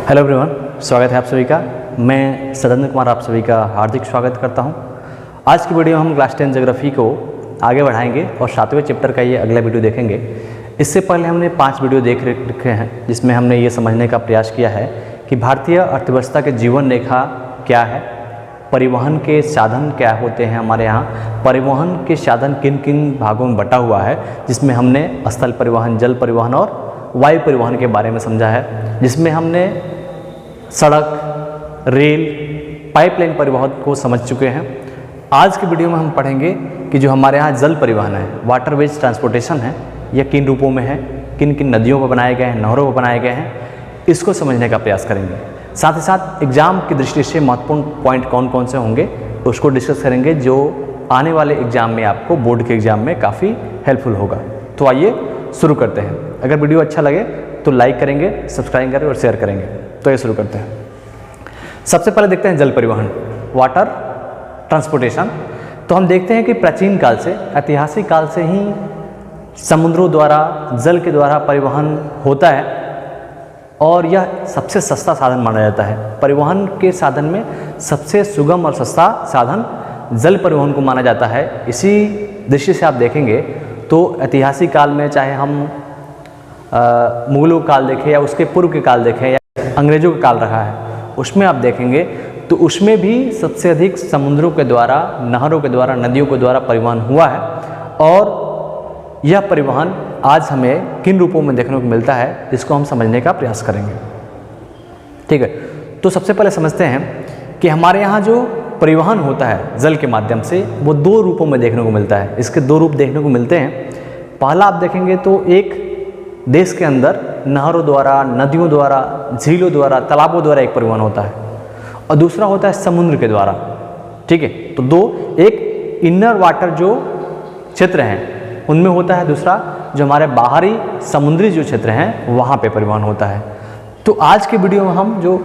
Hello everyone, स्वागत है आप सभी का। मैं सदन कुमार आप सभी का हार्दिक स्वागत करता हूं। आज की वीडियो हम क्लास 10 ज्योग्राफी को आगे बढ़ाएंगे और 7वें चैप्टर का ये अगला वीडियो देखेंगे। इससे पहले हमने 5 वीडियो देख रखे हैं जिसमें हमने ये समझने का प्रयास किया है कि भारतीय अर्थव्यवस्था के जीवन रेखा क्या है, परिवहन के साधन क्या होते हैं हमारे यहाँ, परिवहन के साधन किन किन भागों में बटा हुआ है, जिसमें हमने स्थल परिवहन, जल परिवहन और वायु परिवहन के बारे में समझा है, जिसमें हमने सड़क, रेल, पाइपलाइन परिवहन को समझ चुके हैं। आज की वीडियो में हम पढ़ेंगे कि जो हमारे यहाँ जल परिवहन है, वाटरवेज ट्रांसपोर्टेशन है, यह किन रूपों में है, किन किन नदियों पर बनाए गए हैं, नहरों पर बनाए गए हैं, इसको समझने का प्रयास करेंगे। साथ ही साथ एग्जाम की दृष्टि से महत्वपूर्ण पॉइंट कौन कौन से होंगे उसको डिस्कस करेंगे, जो आने वाले एग्जाम में आपको, बोर्ड के एग्जाम में काफ़ी हेल्पफुल होगा। तो आइए शुरू करते हैं। अगर वीडियो अच्छा लगे तो लाइक करेंगे, सब्सक्राइब करें और शेयर करेंगे। तो ये शुरू करते हैं। सबसे पहले देखते हैं जल परिवहन, वाटर ट्रांसपोर्टेशन। तो हम देखते हैं कि प्राचीन काल से, ऐतिहासिक काल से ही समुद्रों द्वारा, जल के द्वारा परिवहन होता है और यह सबसे सस्ता साधन माना जाता है। परिवहन के साधन में सबसे सुगम और सस्ता साधन जल परिवहन को माना जाता है। इसी दृष्टि से आप देखेंगे तो ऐतिहासिक काल में, चाहे हम मुगलों का काल देखें या उसके पूर्व के काल देखें या अंग्रेजों का काल रहा है, उसमें आप देखेंगे तो उसमें भी सबसे अधिक समुद्रों के द्वारा, नहरों के द्वारा, नदियों के द्वारा परिवहन हुआ है। और यह परिवहन आज हमें किन रूपों में देखने को मिलता है, इसको हम समझने का प्रयास करेंगे। ठीक है, तो सबसे पहले समझते हैं कि हमारे यहाँ जो परिवहन होता है जल के माध्यम से, वो 2 रूपों में देखने को मिलता है। इसके 2 रूप देखने को मिलते हैं। पहला आप देखेंगे तो एक देश के अंदर नहरों द्वारा, नदियों द्वारा, झीलों द्वारा, तालाबों द्वारा एक परिवहन होता है, और दूसरा होता है समुद्र के द्वारा। ठीक है, तो 2, एक इनर वाटर जो क्षेत्र हैं उनमें होता है, दूसरा जो हमारे बाहरी समुद्री जो क्षेत्र हैं वहाँ पे परिवहन होता है। तो आज के वीडियो में हम जो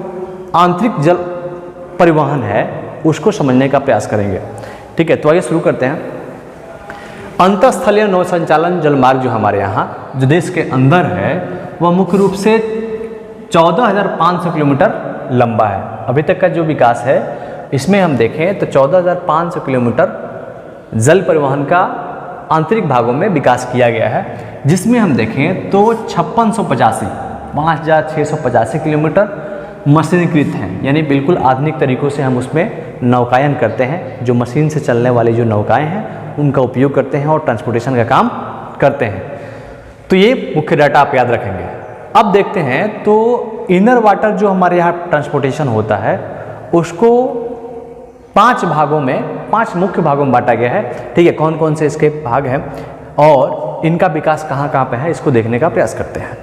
आंतरिक जल परिवहन है उसको समझने का प्रयास करेंगे। ठीक है, तो आइए शुरू करते हैं। अंतःस्थलीय नौ संचालन जलमार्ग जो हमारे यहाँ, जो देश के अंदर है, वह मुख्य रूप से 14,500 किलोमीटर लंबा है। अभी तक का जो विकास है इसमें हम देखें तो 14,500 किलोमीटर जल परिवहन का आंतरिक भागों में विकास किया गया है, जिसमें हम देखें तो 5,685 किलोमीटर मशीनीकृत हैं, यानी बिल्कुल आधुनिक तरीक़ों से हम उसमें नौकायन करते हैं। जो मशीन से चलने वाली जो नौकाएं हैं उनका उपयोग करते हैं और ट्रांसपोर्टेशन का काम करते हैं। तो ये मुख्य डाटा आप याद रखेंगे। अब देखते हैं तो इनर वाटर जो हमारे यहाँ ट्रांसपोर्टेशन होता है उसको 5 भागों में, 5 मुख्य भागों में बांटा गया है। ठीक है, कौन कौन से इसके भाग हैं और इनका विकास कहाँ कहाँ पे है, इसको देखने का प्रयास करते हैं।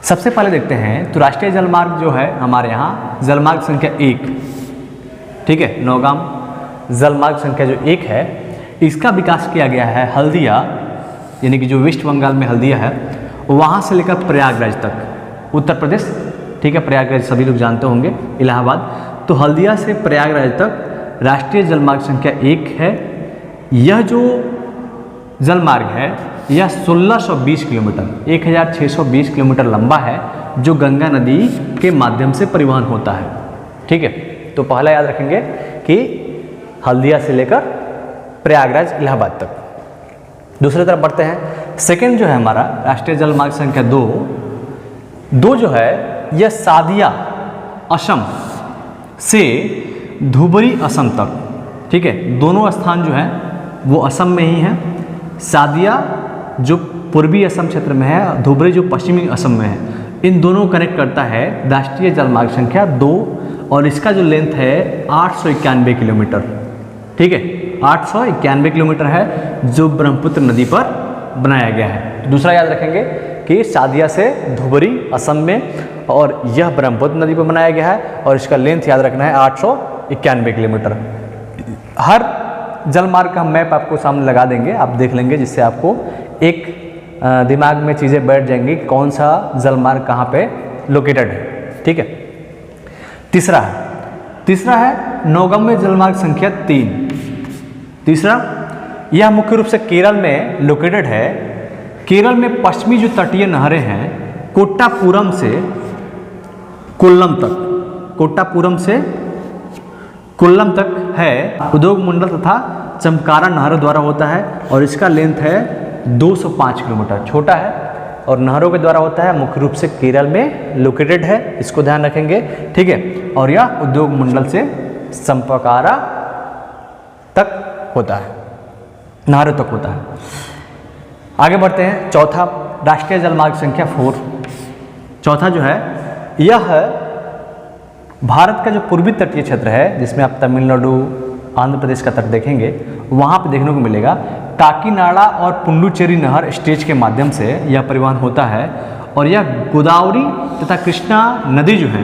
सबसे पहले देखते हैं तो राष्ट्रीय जलमार्ग जो है हमारे यहाँ, जलमार्ग संख्या 1, ठीक है, नौगाम जलमार्ग संख्या जो 1 है, इसका विकास किया गया है हल्दिया, यानी कि जो वेस्ट बंगाल में हल्दिया है, वहाँ से लेकर प्रयागराज तक, उत्तर प्रदेश। ठीक है, प्रयागराज सभी लोग जानते होंगे, इलाहाबाद। तो हल्दिया से प्रयागराज तक राष्ट्रीय जलमार्ग संख्या 1 है। यह जो जलमार्ग है यह 1620 किलोमीटर, 1620 किलोमीटर लंबा है, जो गंगा नदी के माध्यम से परिवहन होता है। ठीक है, तो पहला याद रखेंगे कि हल्दिया से लेकर प्रयागराज, इलाहाबाद तक। दूसरी तरफ बढ़ते हैं। सेकंड जो है हमारा राष्ट्रीय जलमार्ग संख्या 2 जो है यह सादिया असम से धुबरी असम तक। ठीक है, दोनों स्थान जो है वो असम में ही है। सादिया जो पूर्वी असम क्षेत्र में है, धुबरी जो पश्चिमी असम में है, इन दोनों कनेक्ट करता है राष्ट्रीय जलमार्ग संख्या 2, और इसका जो लेंथ है 891 किलोमीटर। ठीक है, 891 किलोमीटर है, जो ब्रह्मपुत्र नदी पर बनाया गया है। दूसरा याद रखेंगे कि सादिया से धुबरी असम में, और यह ब्रह्मपुत्र नदी पर बनाया गया है, और इसका लेंथ याद रखना है 891 किलोमीटर। हर जलमार्ग का मैप आपको सामने लगा देंगे, आप देख लेंगे, जिससे आपको एक दिमाग में चीज़ें बैठ जाएंगी कि कौन सा जलमार्ग कहाँ पे लोकेटेड है। ठीक है, तीसरा है नौगम्य जलमार्ग संख्या 3। तीसरा, यह मुख्य रूप से केरल में लोकेटेड है। केरल में पश्चिमी जो तटीय नहरें हैं कोट्टापुरम से कोल्लम तक, कोट्टापुरम से कोल्लम तक है, उद्योगमंडल तथा चमकारा नहरों द्वारा होता है और इसका लेंथ है 205 किलोमीटर, छोटा है और नहरों के द्वारा होता है, मुख्य रूप से केरल में लोकेटेड है, इसको ध्यान रखेंगे, ठीक है। और यह उद्योग मंडल से चंपाकारा तक होता है, नहरों तक होता है। आगे बढ़ते हैं, चौथा राष्ट्रीय जलमार्ग संख्या 4। चौथा जो है यह भारत का जो पूर्वी तटीय क्षेत्र है, जिसमें आप तमिलनाडु, आंध्र प्रदेश का तट देखेंगे, वहाँ पे देखने को मिलेगा काकीनाडा और पुंडुचेरी नहर स्टेज के माध्यम से यह परिवहन होता है और यह गोदावरी तथा कृष्णा नदी जो है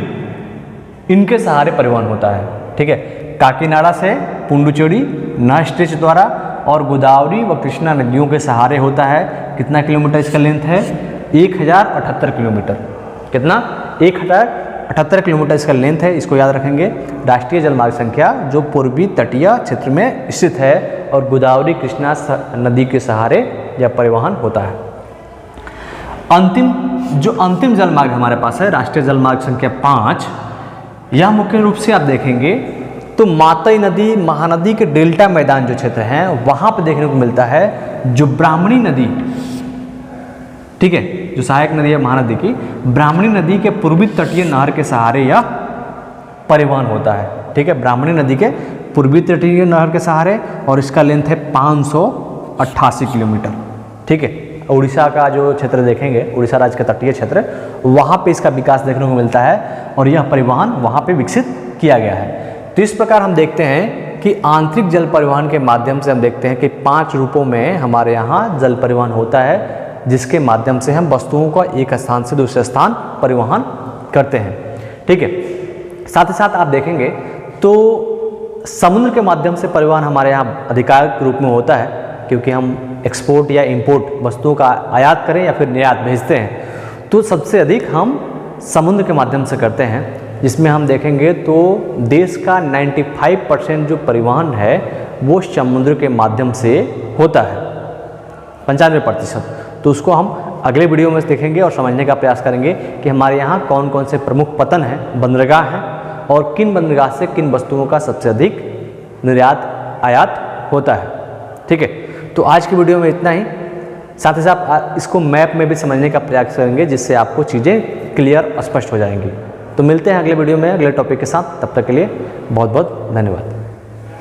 इनके सहारे परिवहन होता है, ठीक है। काकीनाडा से पुंडुचेरी नहर स्टेज द्वारा और गोदावरी व कृष्णा नदियों के सहारे होता है। कितना किलोमीटर इसका लेंथ है? 1078 किलोमीटर। कितना? 1078 किलोमीटर इसका लेंथ है, इसको याद रखेंगे। राष्ट्रीय जलमार्ग संख्या जो पूर्वी तटीय क्षेत्र में स्थित है और गोदावरी कृष्णा नदी के सहारे यह परिवहन होता है। अंतिम जलमार्ग हमारे पास है राष्ट्रीय जलमार्ग संख्या 5। यह मुख्य रूप से आप देखेंगे तो मातई नदी, महानदी के डेल्टा मैदान जो क्षेत्र हैं वहाँ पर देखने को मिलता है जो ब्राह्मणी नदी, ठीक है, जो सहायक नदी है महानदी की, ब्राह्मणी नदी के पूर्वी तटीय नहर के सहारे यह परिवहन होता है, ठीक है। ब्राह्मणी नदी के पूर्वी तटीय नहर के सहारे और इसका लेंथ है 588 किलोमीटर, ठीक है। उड़ीसा का जो क्षेत्र देखेंगे, उड़ीसा राज्य का तटीय क्षेत्र, वहाँ पे इसका विकास देखने को मिलता है और यह परिवहन वहाँ पे विकसित किया गया है। तो इस प्रकार हम देखते हैं कि आंतरिक जल परिवहन के माध्यम से हम देखते हैं कि 5 रूपों में हमारे यहाँ जल परिवहन होता है, जिसके माध्यम से हम वस्तुओं का एक स्थान से दूसरे स्थान परिवहन करते हैं, ठीक है। साथ ही साथ आप देखेंगे तो समुद्र के माध्यम से परिवहन हमारे यहाँ आधिकारिक रूप में होता है, क्योंकि हम एक्सपोर्ट या इंपोर्ट वस्तुओं का आयात करें या फिर निर्यात भेजते हैं तो सबसे अधिक हम समुद्र के माध्यम से करते हैं, जिसमें हम देखेंगे तो देश का 95% जो परिवहन है वो समुद्र के माध्यम से होता है, 95%। तो उसको हम अगले वीडियो में देखेंगे और समझने का प्रयास करेंगे कि हमारे यहाँ कौन कौन से प्रमुख पतन हैं, बंदरगाह हैं और किन बंदरगाह से किन वस्तुओं का सबसे अधिक निर्यात आयात होता है, ठीक है। तो आज की वीडियो में इतना ही। साथ ही साथ इसको मैप में भी समझने का प्रयास करेंगे, जिससे आपको चीज़ें क्लियर स्पष्ट हो जाएंगी। तो मिलते हैं अगले वीडियो में अगले टॉपिक के साथ, तब तक के लिए बहुत बहुत धन्यवाद।